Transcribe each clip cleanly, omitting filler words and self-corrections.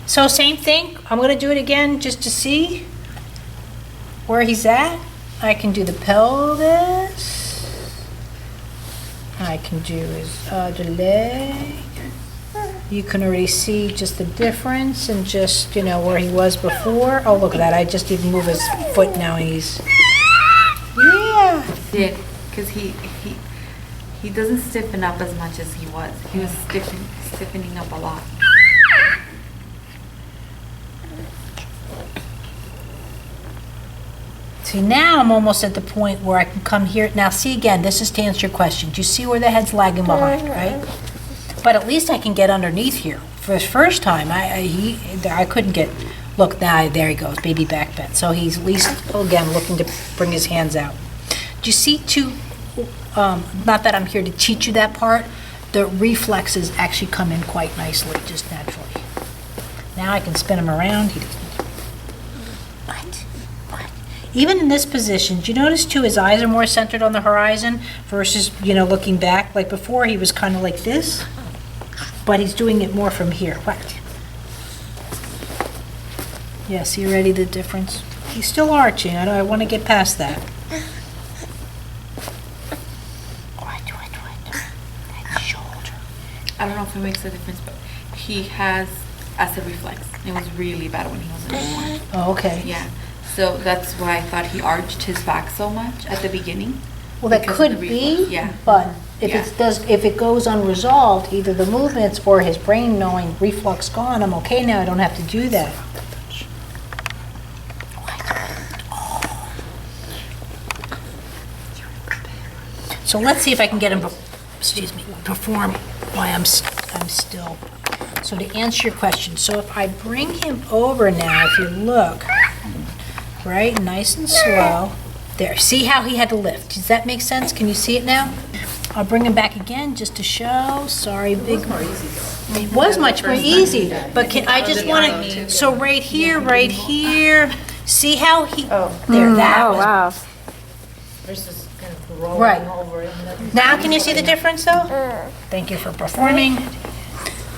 So same thing, I'm gonna do it again just to see where he's at. I can do the pelvis. I can do the leg. You can already see just the difference and just, where he was before. Oh, look at that, I just even move his foot now, he's, yeah. Yeah, because he doesn't stiffen up as much as he was. He was stiffening up a lot. See, now I'm almost at the point where I can come here. Now, see again, this is to answer your question. Do you see where the head's lagging behind, right? But at least I can get underneath here. For his first time, I couldn't get, look, now, there he goes, baby back bend. So he's at least, again, looking to bring his hands out. Do you see too, not that I'm here to teach you that part, the reflexes actually come in quite nicely, just naturally. Now I can spin him around. He doesn't. What? Even in this position, do you notice too, his eyes are more centered on the horizon versus, looking back? Like before, he was kind of like this, but he's doing it more from here. What? Yeah, see already the difference? He's still arching. I want to get past that. That shoulder. I don't know if it makes a difference, but he has acid reflux. It was really bad when he was newborn. Oh, okay. Yeah. So that's why I thought he arched his back so much at the beginning. Well, that could be, yeah. but if it goes unresolved, either the movements or his brain knowing reflux gone, I'm okay now, I don't have to do that. So let's see if I can get him, perform while I'm still. So to answer your question, so if I bring him over now, if you look, right, nice and slow. There, see how he had to lift? Does that make sense? Can you see it now? I'll bring him back again just to show. Sorry, big. It was much more easy, but I just want to, so right here, see how he, there, that was. Wow. Versus kind of rolling Right. over it. Now can you see the difference though? Thank you for performing.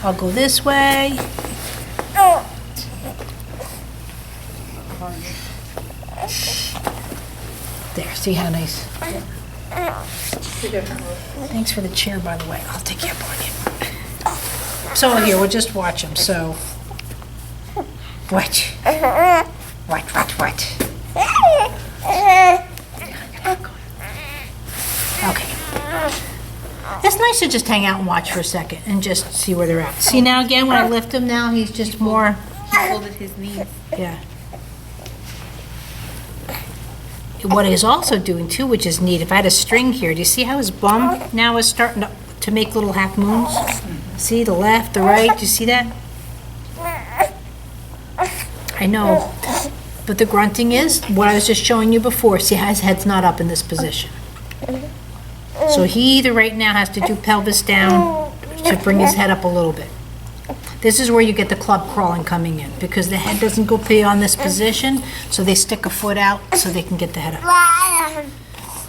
I'll go this way. There, see how nice? Thanks for the chair, by the way. I'll take care of you. So here, we'll just watch them, so. What? What? Okay. It's nice to just hang out and watch for a second and just see where they're at. See now again, when I lift him now, he's just more, He folded his knees. yeah. What he's also doing too, which is neat, if I had a string here, do you see how his bum now is starting to make little half moons? See, the left, the right, do you see that? I know, but the grunting is what I was just showing you before. See how his head's not up in this position. So he either right now has to do pelvis down to bring his head up a little bit. This is where you get the club crawling coming in, because the head doesn't go beyond this position, so they stick a foot out so they can get the head up.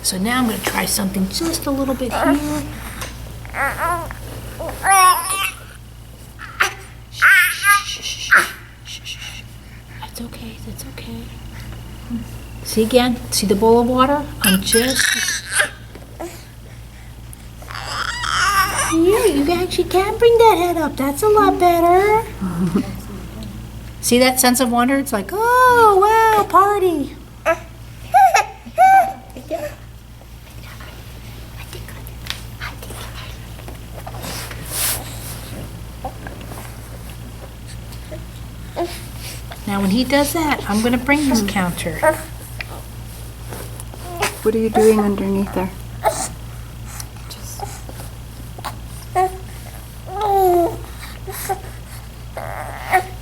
So now I'm going to try something just a little bit here. That's okay, that's okay. See again? See the bowl of water? I'm just... Yeah, you actually can bring that head up. That's a lot better. See that sense of wonder? It's like, oh, wow, party. Now, when he does that, I'm going to bring his counter. What are you doing underneath there?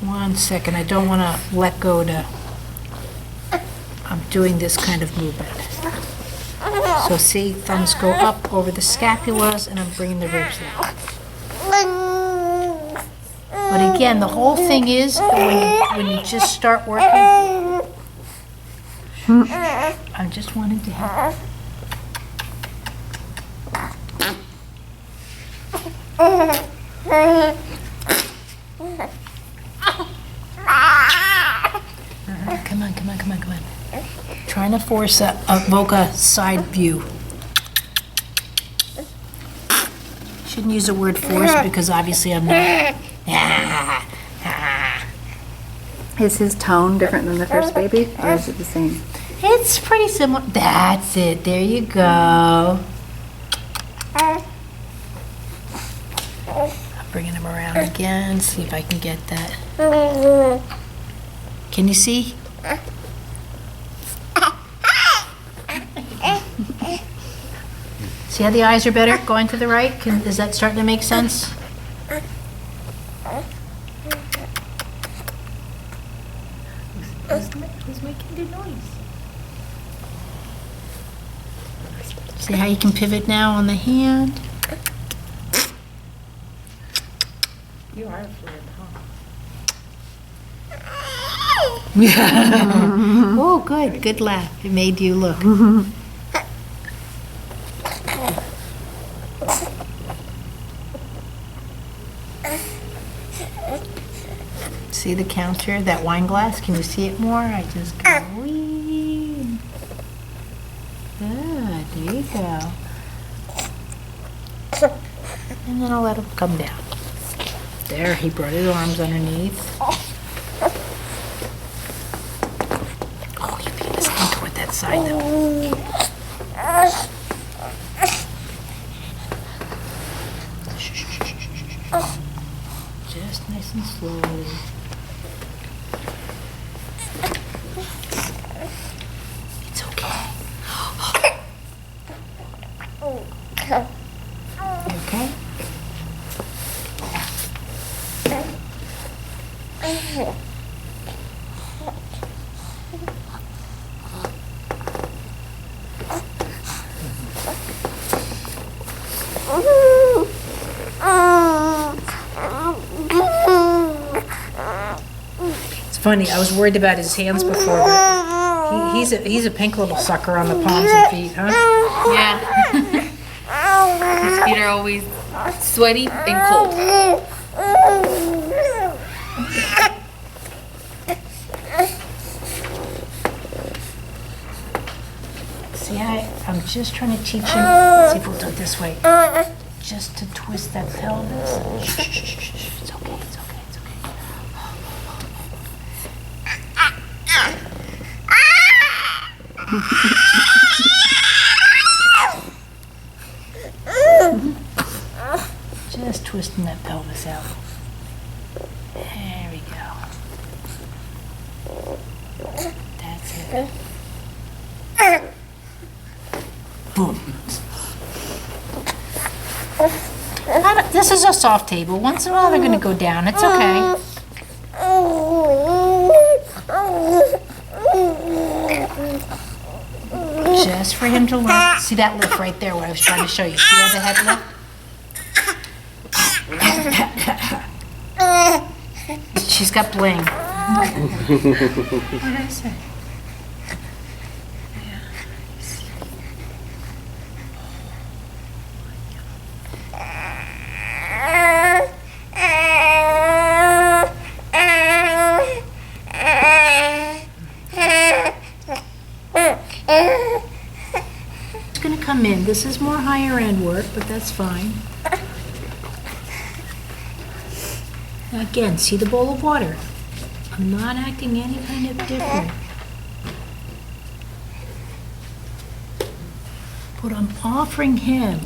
1 second, I don't want to let go to, I'm doing this kind of movement. So see, thumbs go up over the scapulas and I'm bringing the ribs down. But again, the whole thing is when you just start working, I'm just wanting to help. come on, come on, come on, come on. Trying to force a Voca side view. Shouldn't use the word force because obviously I'm not. Is his tone different than the first baby, or is it the same? It's pretty similar. That's it. There you go. I'm bringing him around again. See if I can get that. Can you see? See how the eyes are better going to the right? Is that starting to make sense? Who's making the noise? See how you can pivot now on the hand? You are fluid, huh? Oh, good. Good laugh. It made you look. See the counter, that wine glass? Can you see it more? I just go wee. Good, there you go. And then I'll let him come down. There, he brought his arms underneath. Oh, you beat his hand toward that side though. Just nice and slowly. It's okay. You okay? It's funny, I was worried about his hands before, but he's a pink little sucker on the palms and feet, huh? Yeah. His feet are always sweaty and cold. See, I'm just trying to teach him, see if we'll do it this way, just to twist that pelvis. Shh, shh, shh, shh, shh. It's okay, it's okay, it's okay. Just twisting that pelvis out. There we go. That's it. Boom. This is a soft table. Once in a while they're going to go down. It's okay. Just for him to learn. See that lift right there, what I was trying to show you. See how the head lift? She's got bling. What did I say? It's going to come in. This is more higher end work, but that's fine. Now again, see the bowl of water. I'm not acting any kind of different. What I'm offering him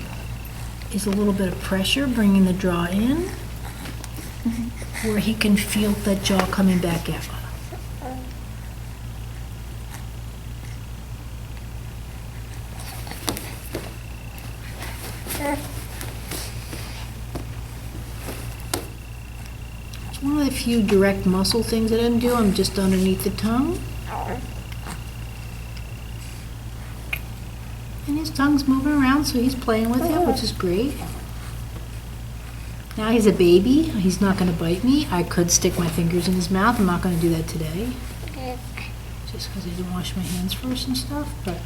is a little bit of pressure, bringing the jaw in, where he can feel that jaw coming back out. It's one of the few direct muscle things that I do. I'm just underneath the tongue. And his tongue's moving around, so he's playing with it, which is great. Now he's a baby. He's not going to bite me. I could stick my fingers in his mouth. I'm not going to do that today. Just because I didn't wash my hands first and stuff, but...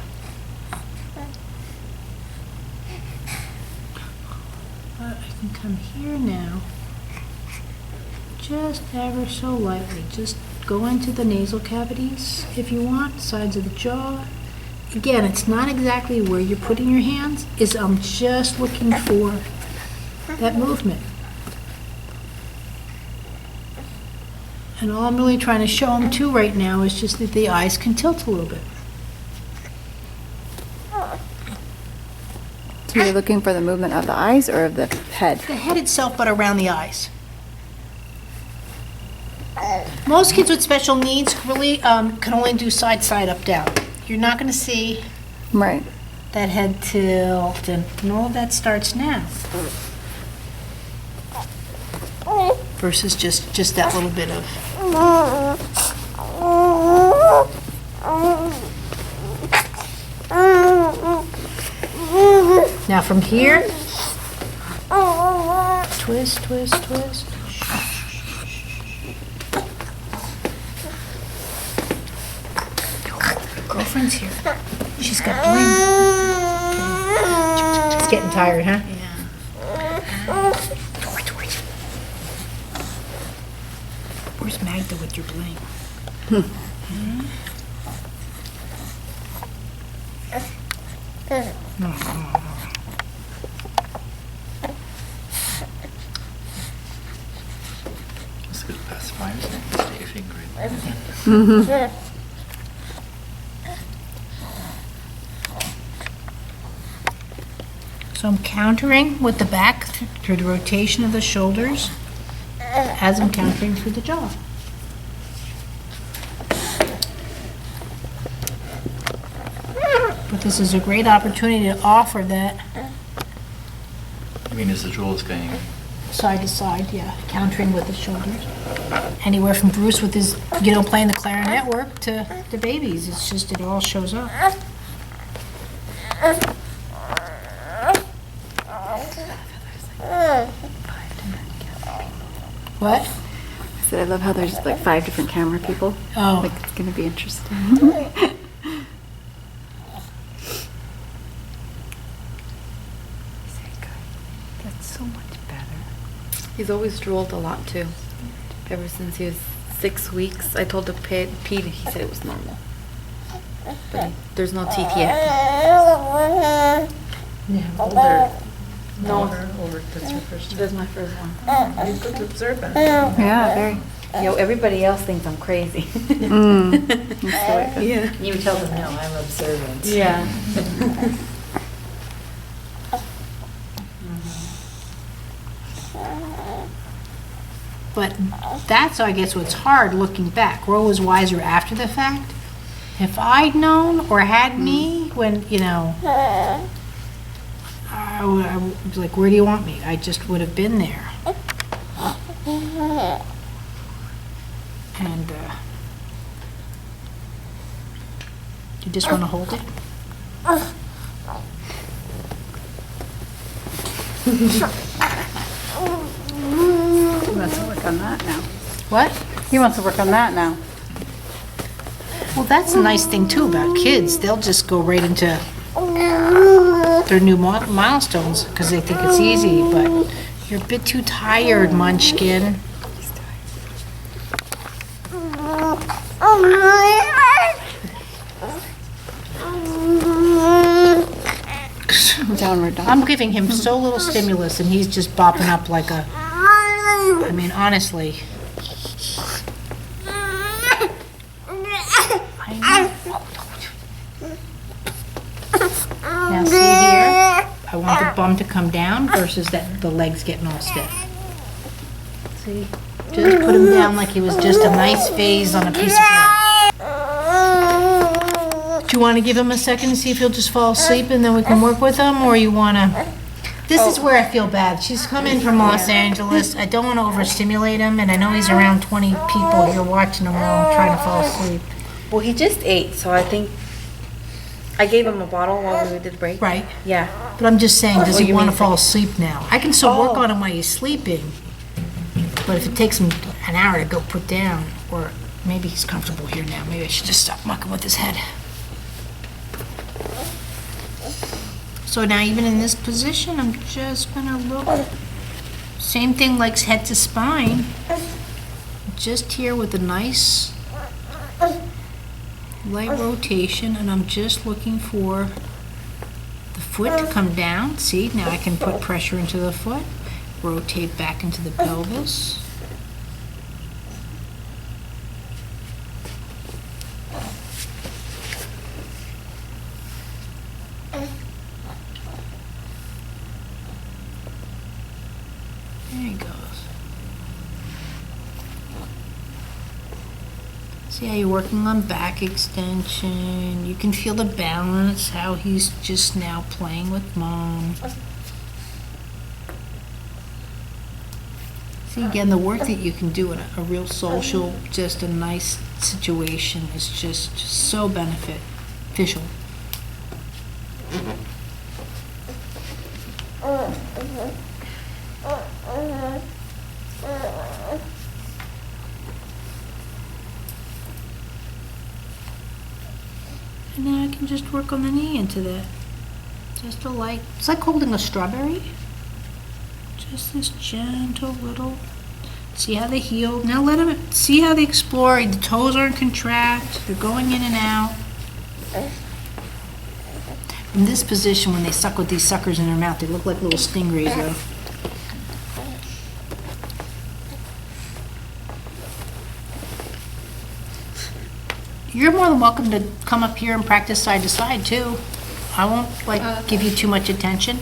But I can come here now. Just ever so lightly. Just go into the nasal cavities if you want, sides of the jaw. Again, it's not exactly where you're putting your hands, I'm just looking for that movement. And all I'm really trying to show them too right now is just that the eyes can tilt a little bit. So you're looking for the movement of the eyes or of the head? The head itself, but around the eyes. Most kids with special needs really can only do side, up, down. You're not going to see Right. that head tilt, and all of that starts now. Versus just that little bit of. Now from here, twist, twist, twist. Girlfriend's here. She's got bling. She's getting tired, huh? Where's Magda with your bling? That's a good pacifier, isn't it? Stick your finger in there. So I'm countering with the back through the rotation of the shoulders as I'm countering through the jaw. But this is a great opportunity to offer that I mean, as the jaw is going, side to side, yeah, countering with the shoulders. Anywhere from Bruce with his, playing the clarinet work to the babies. It's just, it all shows up. What? I said I love how there's like 5 different camera people. Oh. Like it's gonna be interesting. That's so much better. He's always drooled a lot too. Ever since he was 6 weeks. I told the ped, he said it was normal. But there's no teeth yet. Yeah, older. No. Older, that's your first time. That's my first one. You're good observant. Yeah, very. Yo, everybody else thinks I'm crazy. That's the way it goes. Yeah. You tell them, no, I'm observant. Yeah. But that's, I guess, what's hard looking back. We're always wiser after the fact. If I'd known or had me when, I was like, where do you want me? I just would have been there. And you just want to hold it? He wants to work on that now. What? He wants to work on that now. Well, that's a nice thing too about kids. They'll just go right into their new milestones because they think it's easy, but you're a bit too tired, Munchkin. Downward dog. I'm giving him so little stimulus and he's just bopping up like a, I mean, honestly. Now see here, I want the bum to come down versus the legs getting all stiff. See, just put him down like he was just a nice vase on a piece of bread. Do you want to give him a second to see if he'll just fall asleep and then we can work with him, or you want to? This is where I feel bad. She's come in from Los Angeles. I don't want to overstimulate him, and I know he's around 20 people here watching him all trying to fall asleep. Well, he just ate, so I think I gave him a bottle while we did break. Right. Yeah. But I'm just saying, does Oh, he you want to mean fall asleep now? I can still work Oh. on him while he's sleeping, but if it takes him an hour to go put down, or maybe he's comfortable here now, maybe I should just stop mucking with his head. So now even in this position, I'm just gonna look, same thing like head to spine, just here with a nice light rotation, and I'm just looking for the foot to come down. See, now I can put pressure into the foot, rotate back into the pelvis. There he goes. See how you're working on back extension. You can feel the balance, how he's just now playing with mom. See, again, the work that you can do in a real social, just a nice situation is just so beneficial. And now I can just work on the knee into that. Just a light, it's like holding a strawberry. Just this gentle little, see how they heal. Now let them, see how they explore. The toes aren't contract, they're going in and out. In this position, when they suck with these suckers in their mouth, they look like little stingrays though. You're more than welcome to come up here and practice side to side too. I won't give you too much attention.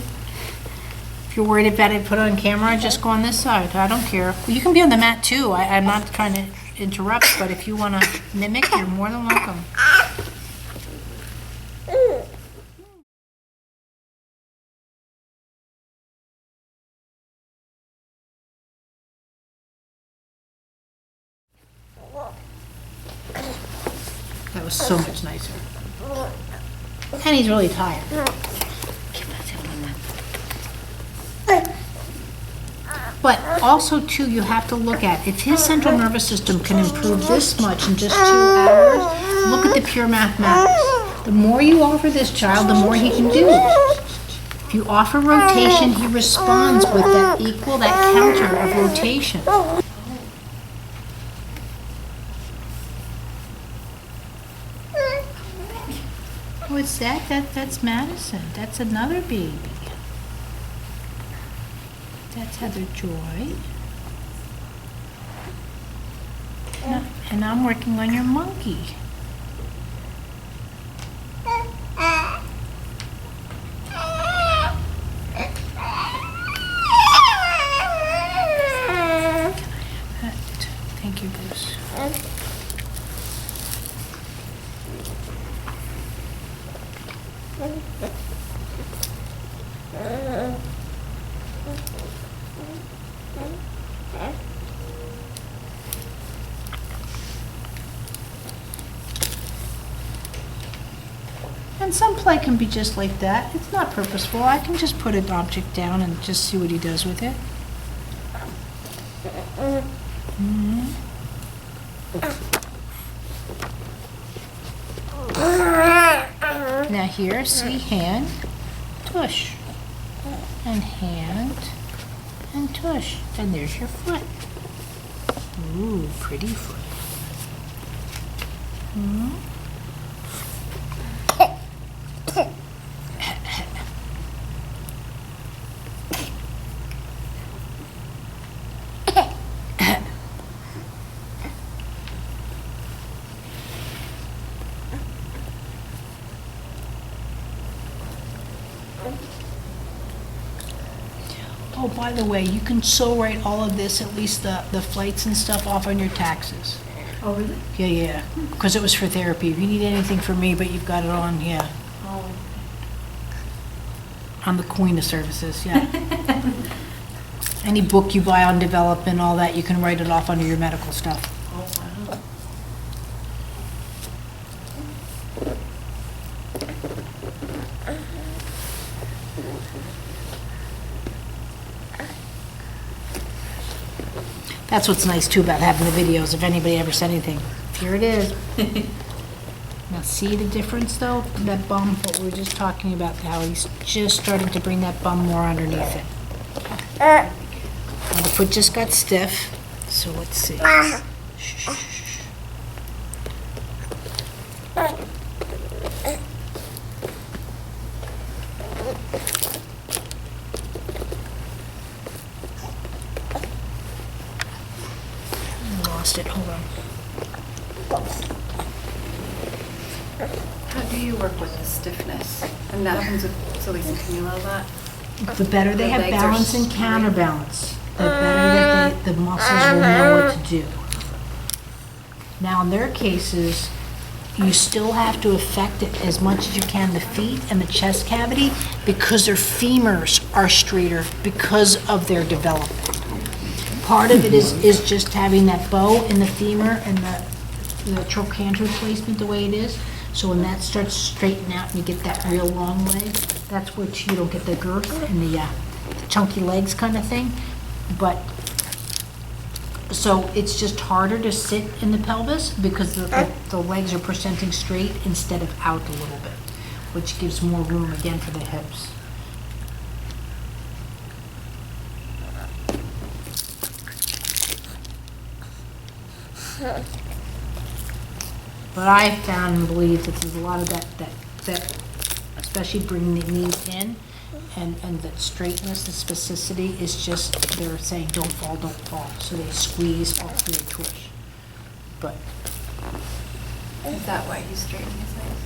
If you're worried about it put on camera, just go on this side. I don't care. You can be on the mat too. I'm not trying to interrupt, but if you want to mimic, you're more than welcome. That was so much nicer. And he's really tired. But also too, you have to look at, if his central nervous system can improve this much in just 2 hours, look at the pure mathematics. The more you offer this child, the more he can do. If you offer rotation, he responds with that equal, that counter of rotation. What's that? That's Madison. That's another baby. That's Heather Joy. And I'm working on your monkey. Thank you, Bruce. And some play can be just like that. It's not purposeful. I can just put an object down and just see what he does with it. Mhm. Now here, see, hand, tush, and hand, and tush, and there's your foot. Ooh, pretty foot. Hmm? Oh, by the way, you can so write all of this, at least the flights and stuff, off on your taxes. Oh, really? Yeah, because it was for therapy. If you need anything from me, but you've got it on, yeah, Oh. on the Queen of Services, yeah. Any book you buy on development, all that, you can write it off under your medical stuff. Oh, wow. That's what's nice too about having the videos, if anybody ever said anything. Here it is. Now see the difference though? That bum, what we were just talking about, how he's just starting to bring that bum more underneath it. And the foot just got stiff, so let's see. Shh, shh, shh. Lost it, hold on. How do you work with the stiffness? And that happens with Solis and Camilo, that? The better they The have legs are balance and straight. counterbalance, the better that the muscles will know what to do. Now, in their cases, you still have to affect it as much as you can, the feet and the chest cavity, because their femurs are straighter because of their development. Part of it is just having that bow in the femur and the trochanter placement the way it is. So when that starts to straighten out and you get that real long leg, that's what you don't get the girth and the chunky legs kind of thing. But, so it's just harder to sit in the pelvis because the legs are presenting straight instead of out a little bit, which gives more room again for the hips. But I found and believe that there's a lot of that, especially bringing the knees in, and that straightness, the spasticity is just, they're saying, don't fall, don't fall. So they squeeze all through the twitch. But, Is that why he's straightening his legs?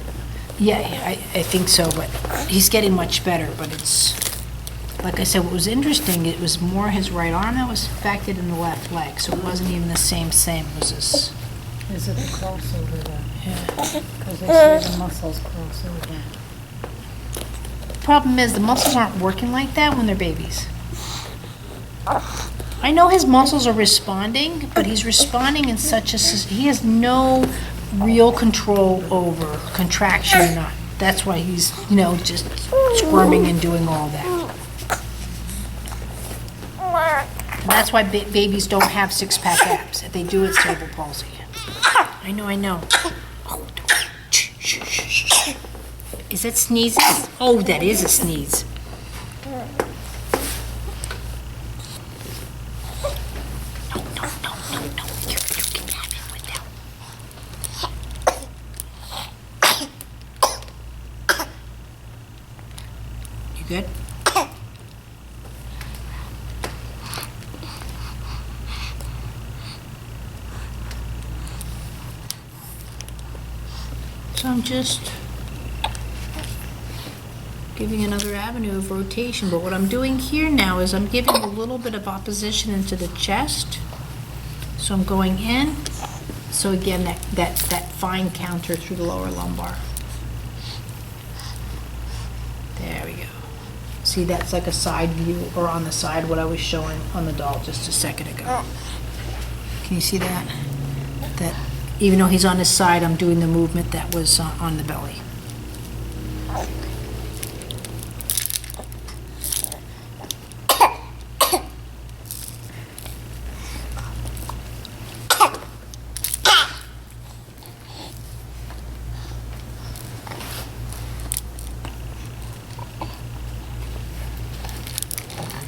yeah, I think so, but he's getting much better, but it's, like I said, what was interesting, it was more his right arm that was affected in the left leg, so it wasn't even the same, it was this. Is it the crossover then? Yeah. Because they say the muscles cross over. Problem is, the muscles aren't working like that when they're babies. I know his muscles are responding, but he's responding in such a, he has no real control over contraction or not. That's why he's, just squirming and doing all that. And that's why babies don't have six-pack abs. If they do, it's cerebral palsy. I know. Oh, shh, shh, shh, shh. Is that sneezing? Oh, that is a sneeze. No. You can have it with them. You good? So I'm just giving another avenue of rotation, but what I'm doing here now is I'm giving a little bit of opposition into the chest. So I'm going in, so again, that fine counter through the lower lumbar. There we go. See, that's like a side view, or on the side, what I was showing on the doll just a second ago. Can you see that? That even though he's on his side, I'm doing the movement that was on the belly.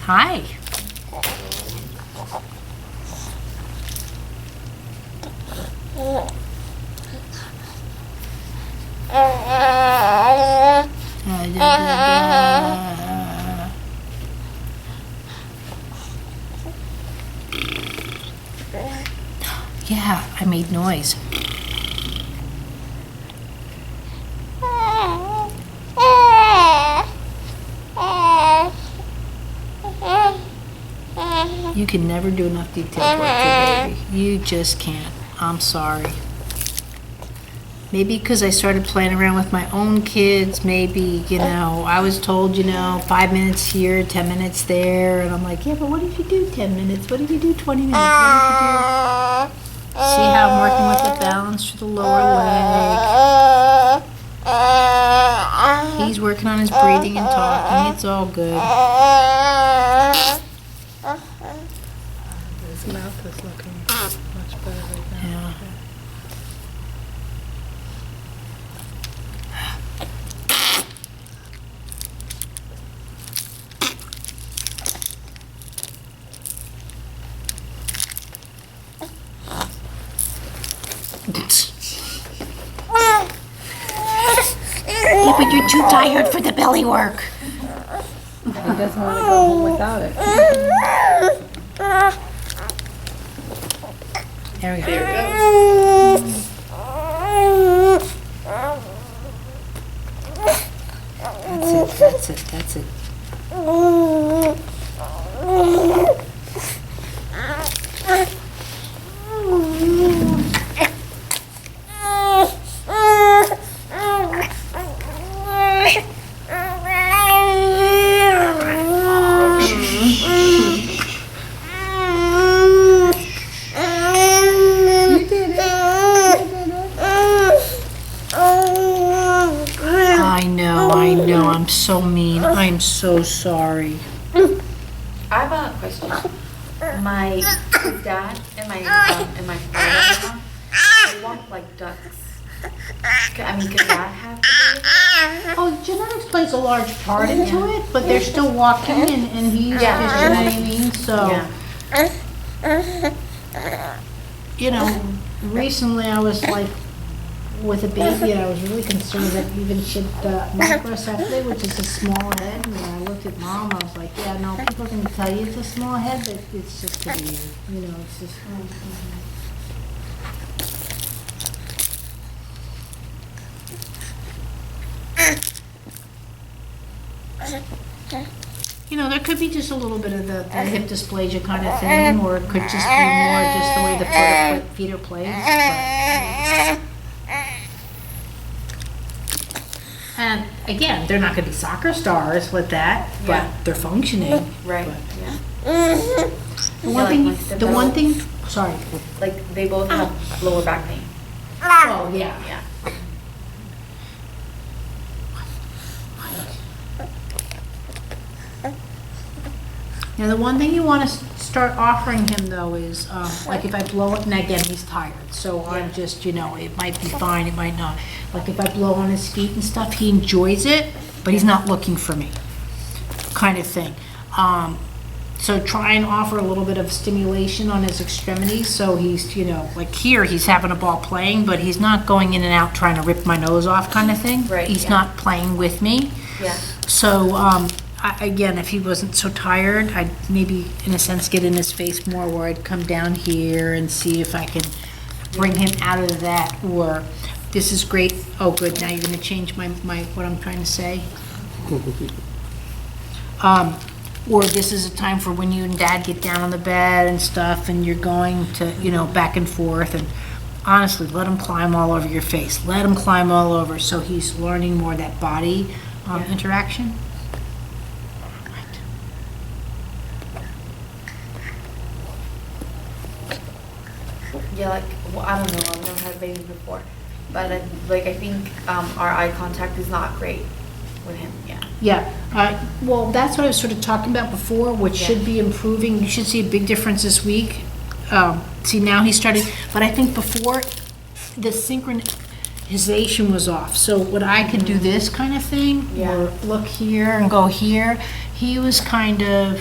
Hi. Yeah, I made noise. You can never do enough detailed work for a baby. You just can't. I'm sorry. Maybe because I started playing around with my own kids, maybe, I was told, 5 minutes here, 10 minutes there, and I'm like, yeah, but what if you do 10 minutes? What if you do 20 minutes? What if you do? See how I'm working with the balance through the lower leg. He's working on his breathing and talking. It's all good. His mouth is looking much better right now. Yeah. but you're too tired for the belly work. He doesn't want to go home without it. There we go. There it goes. That's it. I know, I'm so mean. I'm so sorry. I have a question. My dad and my father-in-law, they walk like ducks. I mean, could that have to Oh, genetics plays a large part into it, but they're still walking and he's, Yeah. you know what I mean? So, you know, recently I was like, with a baby, and I was really concerned that even should microcephaly, which is a small head, and when I looked at mom, I was like, yeah, no, people can tell you it's a small head, but it's just a weird, you know, it's just. You know, there could be just a little bit of the hip dysplasia kind of thing, or it could just be more just the way the feet are placed. And again, they're not going to be soccer stars with that, but Yeah. they're functioning. Right, But yeah. the one thing, sorry. Like, they both have lower back pain. Oh, yeah. Yeah. Now, the one thing you want to start offering him though is, like if I blow it, and again, he's tired, so I'm just, you know, it might be fine, it might not. Like if I blow on his feet and stuff, he enjoys it, but he's not looking for me, kind of thing. So try and offer a little bit of stimulation on his extremities, so he's, you know, like here, he's having a ball playing, but he's not going in and out trying to rip my nose off kind of thing. Right, He's yeah. not playing with me. Yeah. So, again, if he wasn't so tired, I'd maybe, in a sense, get in his face more, where I'd come down here and see if I can bring him out of that, or, this is great, oh, good, now you're gonna change my, what I'm trying to say. Or this is a time for when you and dad get down on the bed and stuff, and you're going to, you know, back and forth, and honestly, let him climb all over your face, let him climb all over, so he's learning more of that body interaction. Yeah, like, well, I don't know, I've never had a baby before. But, I think our eye contact is not great with him, yeah. Yeah, well, that's what I was sort of talking about before, which should Yeah. be improving. You should see a big difference this week. See, now he's starting, but I think before, the synchronization was off. So when I could do this kind of thing, Yeah. or look here and go here, he was kind of,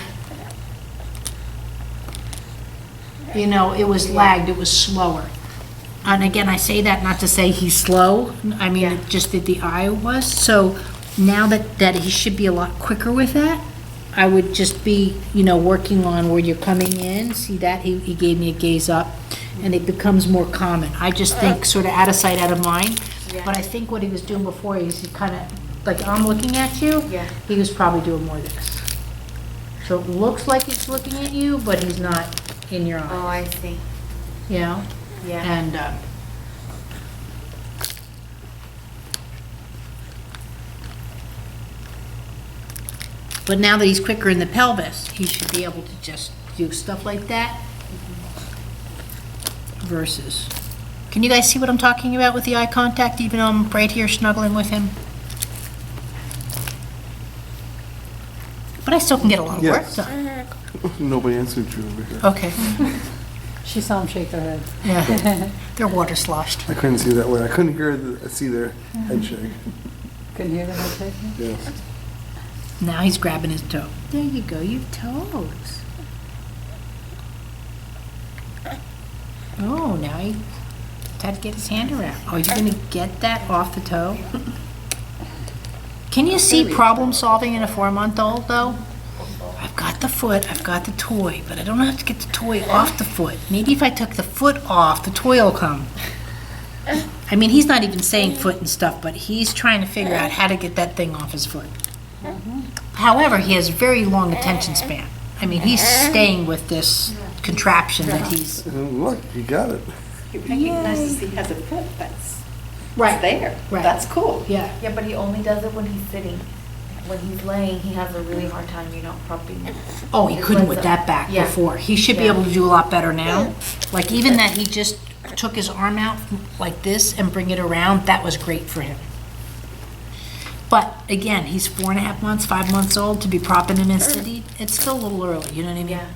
you know, it was lagged, it was slower. And again, I say that not to say he's slow, I mean, Yeah. just that the eye was. So now that he should be a lot quicker with that, I would just be, you know, working on where you're coming in, see that, he gave me a gaze up, and it becomes more common. I just think sort of out of sight, out of mind. Yeah. But I think what he was doing before, he kind of, like, I'm looking at you. Yeah. He was probably doing more of this. So it looks like he's looking at you, but he's not in your Oh, eye, I see, you know? yeah. And, but now that he's quicker in the pelvis, he should be able to just do stuff like that versus, can you guys see what I'm talking about with the eye contact, even though I'm right here snuggling with him? But I still can get a lot of work Yes. done. Nobody answered you over here. Okay, She saw him shake their head. yeah, they're water sloshed. I couldn't see that way. I couldn't see their head shake. Couldn't hear the head shaking? Yes. Now he's grabbing his toe. There you go, you have toes. Oh, now he had to get his hand around. Oh, you're gonna get that off the toe? Can you see problem solving in a 4-month-old, though? I've got the foot, I've got the toy, but I don't have to get the toy off the foot. Maybe if I took the foot off, the toy will come. I mean, he's not even saying foot and stuff, but he's trying to figure out how to get that thing off his foot. However, he has very long attention span. I mean, he's staying with this contraption that he's... Look, you got it. He recognizes he has a foot that's Right. there. Right. That's cool. Yeah. Yeah, but he only does it when he's sitting. When he's laying, he has a really hard time, propping. Oh, he couldn't with that back Yeah. before. He should be Yeah. able to do a lot better now. Like even that he just took his arm out like this and bring it around, that was great for him. But again, he's 4.5 months, 5 months old to be propping him in city. It's still a little early, you know what I mean? Yeah.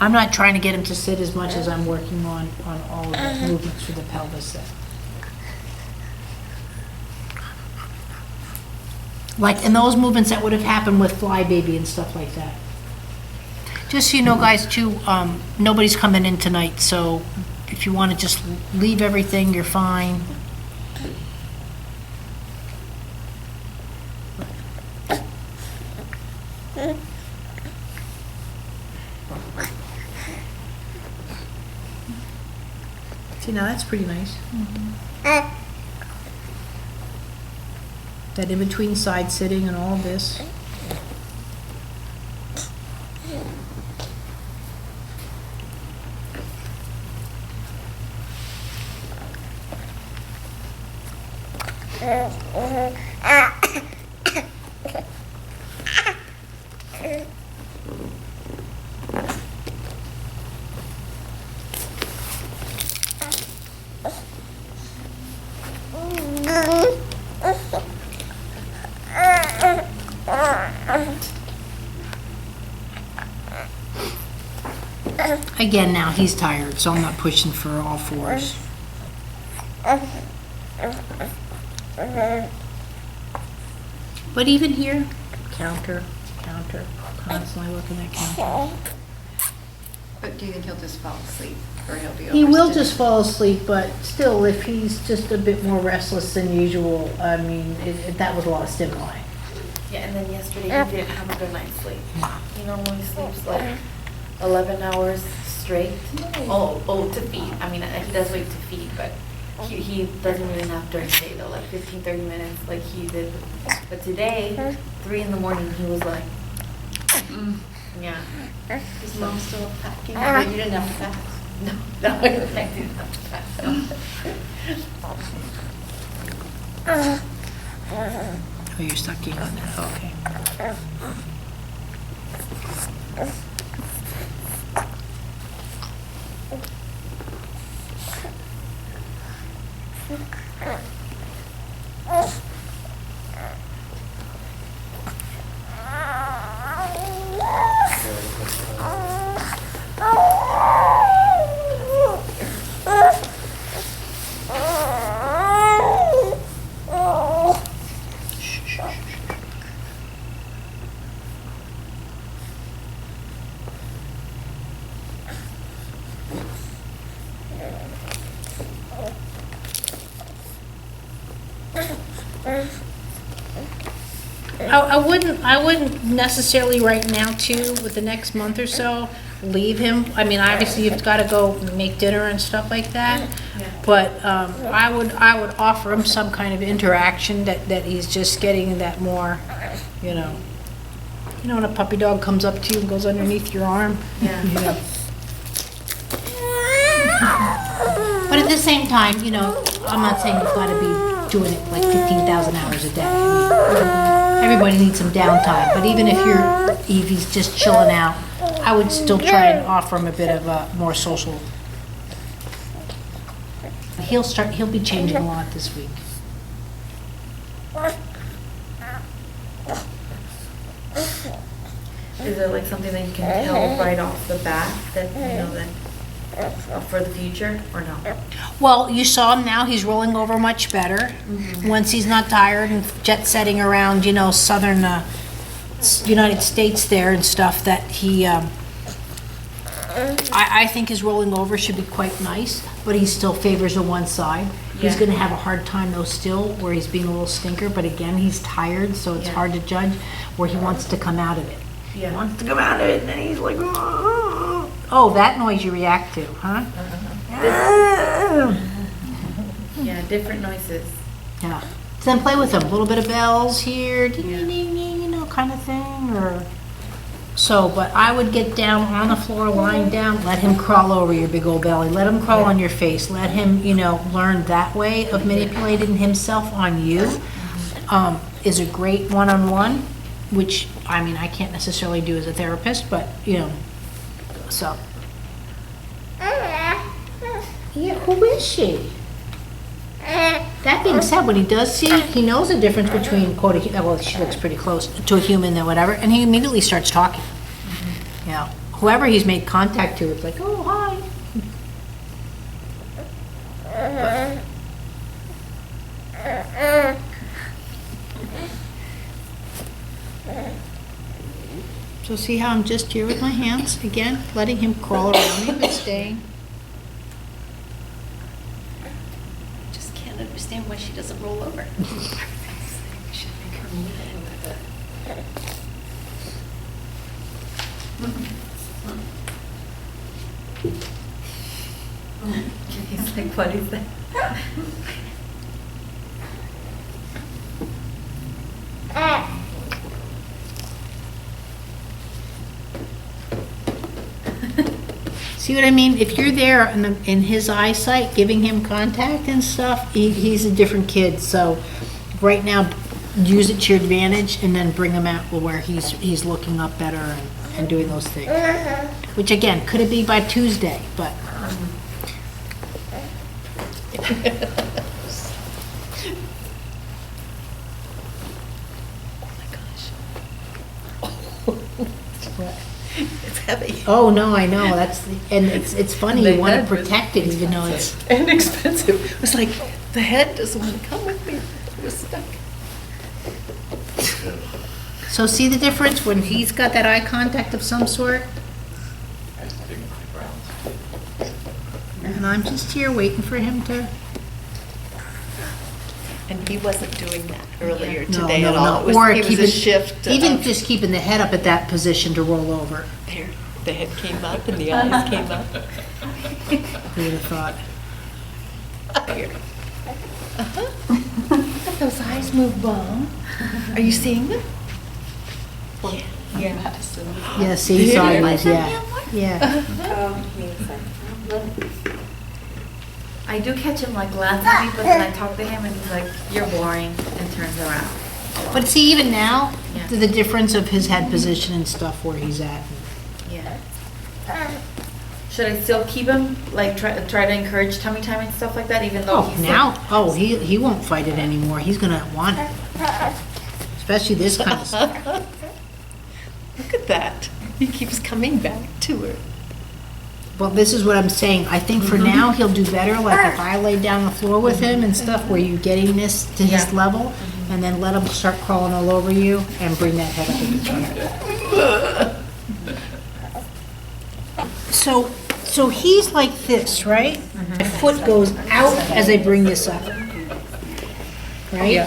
I'm not trying to get him to sit as much as I'm working on all of the movements for the pelvis there. Like, in those movements that would have happened with Fly Baby and stuff like that. Just so you know, guys, too, nobody's coming in tonight, so if you want to just leave everything, you're fine. See, now that's pretty nice. That in-between side sitting and all of this. Again, now he's tired, so I'm not pushing for all fours. But even here, counter, constantly looking at counter. But do you think he'll just fall asleep or he'll be He will overstimulated? just fall asleep, but still, if he's just a bit more restless than usual, I mean, that was a lot of stimuli. Yeah, and then yesterday he didn't have a good night's sleep. He normally sleeps like 11 hours straight. Oh, to feed. I mean, he does wait to feed, but he doesn't really nap during the day though, like 15, 30 minutes like he did. But today, 3 in the morning, he was like, yeah. Is mom still packing? But you didn't have to pack. No, I didn't have to pass out. Oh, you're sucking on that, okay. I wouldn't necessarily right now too, with the next month or so, leave him. I mean, obviously you've got to go make dinner and stuff like that. But I would offer him some kind of interaction that he's just getting that more, you know when a puppy dog comes up to you and goes underneath your arm? Yeah. You know. But at the same time, I'm not saying you've got to be doing it like 15,000 hours a day. I mean, everybody needs some downtime, but even if he's just chilling out, I would still try and offer him a bit of a more social. He'll be changing a lot this week. Is there like something that you can tell right off the bat that, that for the future, or no? Well, you saw him now, he's rolling over much better. Once he's not tired and jet setting around, southern United States there and stuff, that he, I think his rolling over should be quite nice, but he still favors the one side. He's Yeah. gonna have a hard time though still, where he's being a little stinker, but again, he's tired, so it's Yeah. hard to judge, where he wants to come out of it. He Yeah. wants to come out of it, and then he's like, oh, that noise you react to, huh? Yeah, different noises. Yeah. So then play with them. A little bit of bells here, ding, ding, ding, ding, kind of thing, or so. But I would get down on the floor, lying down, let him crawl over your big old belly. Let him crawl on your face. Let him, learn that way of manipulating himself on you. Is a great one-on-one, which, I can't necessarily do as a therapist, but, so. Yeah, who is she? That being said, when he does see it, he knows the difference between, she looks pretty close to a human or whatever, and he immediately starts talking. Whoever he's made contact to, it's like, oh, hi. So see how I'm just here with my hands, again, letting him crawl around me, but staying. Just can't understand why she doesn't roll over. Should make her move a little bit. He's like, what is that? See what I mean? If you're there in his eyesight, giving him contact and stuff, he's a different kid. So right now, use it to your advantage and then bring him out where he's looking up better and doing those things. Which again, could it be by Tuesday, but. It's heavy. Oh, no, I know, and it's funny, you want to protect it even though it's. And expensive. It was like, the head doesn't want to come with me. It was stuck. So see the difference when he's got that eye contact of some sort? And I'm just here waiting for him to. And he wasn't doing that earlier No, today no, at all. no. Or It was keeping- a shift. Even just keeping the head up at that position to roll over. There, the head came up and the eyes came up. Who would have thought? Here. Those eyes move well. Are you seeing them? Yeah. Yeah, see, sideways, yeah. Yeah. I do catch him like glancing at me, but then I talk to him and he's like, you're boring, and turns around. But see, even now, Yeah. the difference of his head position and stuff where he's at. Yeah. Should I still keep him, like try to encourage tummy time and stuff like that, even though Oh, he's now, he won't fight it anymore. He's gonna want it. Especially this kind of stuff. Look at that. He keeps coming back to her. Well, this is what I'm saying. I think for now, he'll do better, like if I lay down the floor with him and stuff, where you're getting this to his Yeah. level, and then let him start crawling all over you and bring that head up a bit. So he's like this, right? My foot goes out as I bring this up. Right?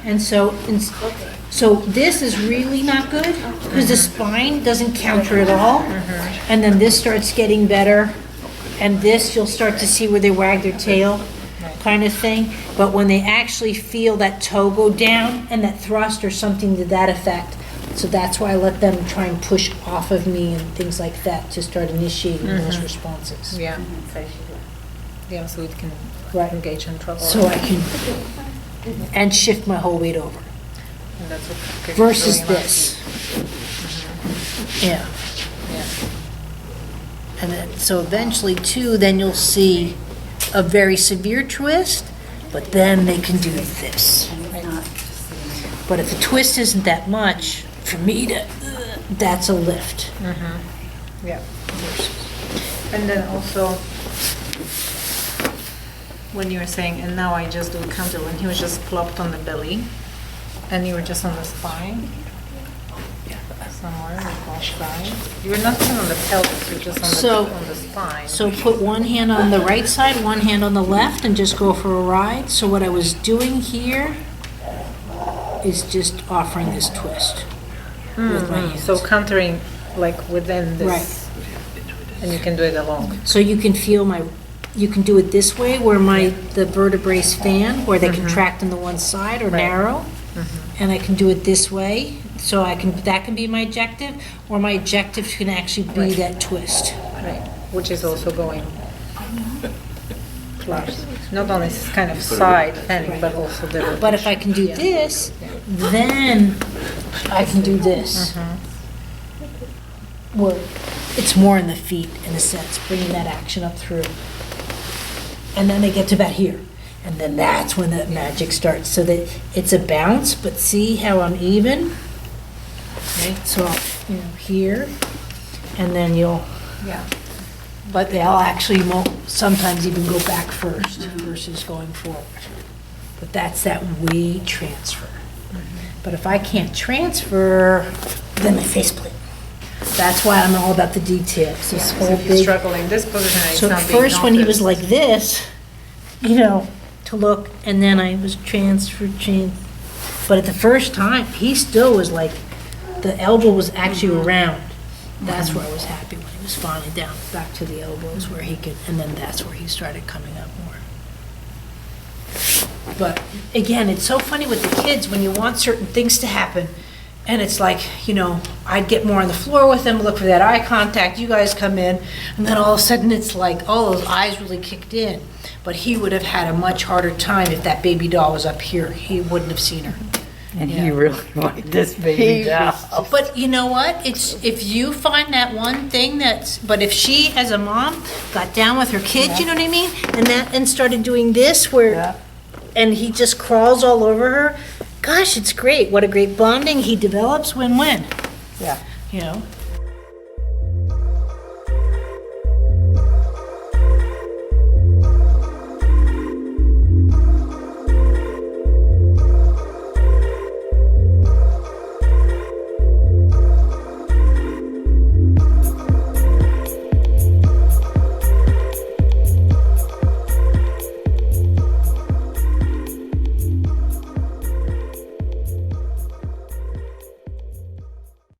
And so this is really not good, because the spine doesn't counter at all. And then this starts getting better, and this, you'll start to see where they wag their tail, kind of thing. But when they actually feel that toe go down, and that thrust or something to that effect, so that's why I let them try and push off of me and things like that to start initiating those responses. Yeah. Yeah, so we can Right. engage in trouble. So I can, and shift my whole weight over. And that's what kids Versus really like. this. Yeah. And then, so eventually too, then you'll see a very severe twist, but then they can do this. But if the twist isn't that much, for me to, that's a lift. Yeah. And then also, when you were saying, and now I just do counter, when he was just plopped on the belly, and you were just on the spine, somewhere, like both sides. You were not even on the pelvis, you're just So- on the spine. So put one hand on the right side, one hand on the left, and just go for a ride. So what I was doing here is just offering this twist with my hands. So countering, like, within this. Right. And you can do it along. So you can feel you can do it this way, where the vertebrae fan, where they contract on the one side or narrow. And I can do it this way, so that can be my objective, or my objective can actually be that twist. Right, which is also going flush. Not only kind of side fanning, but also the. But if I can do this, then I can do this. Where it's more in the feet, in a sense, bringing that action up through. And then they get to about here. And then that's when the magic starts. So that it's a bounce, but see how I'm even? Right, so, here, and then Yeah. but they'll actually sometimes even go back first versus going forward. But that's that weight transfer. But if I can't transfer, then my faceplate. That's why I'm all about the details. This So whole if you big. struggle in this position, it's So not being first, when he was noticed. like this, to look, and then I was transferred. But at the first time, he still was like, the elbow was actually around. That's where I was happy, when he was finally down, back to the elbows where he could, and then that's where he started coming up more. But again, it's so funny with the kids, when you want certain things to happen, and it's like, I'd get more on the floor with them, look for that eye contact, you guys come in, and then all of a sudden it's like, all those eyes really kicked in. But he would have had a much harder time if that baby doll was up here. He wouldn't have seen her. And he really wanted this baby doll. But you know what? It's, if you find that one thing but if she, as a mom, got down with her kids, you know what I mean? And started doing this and he just crawls all over her, gosh, it's great. What a great bonding he develops, win-win. Yeah.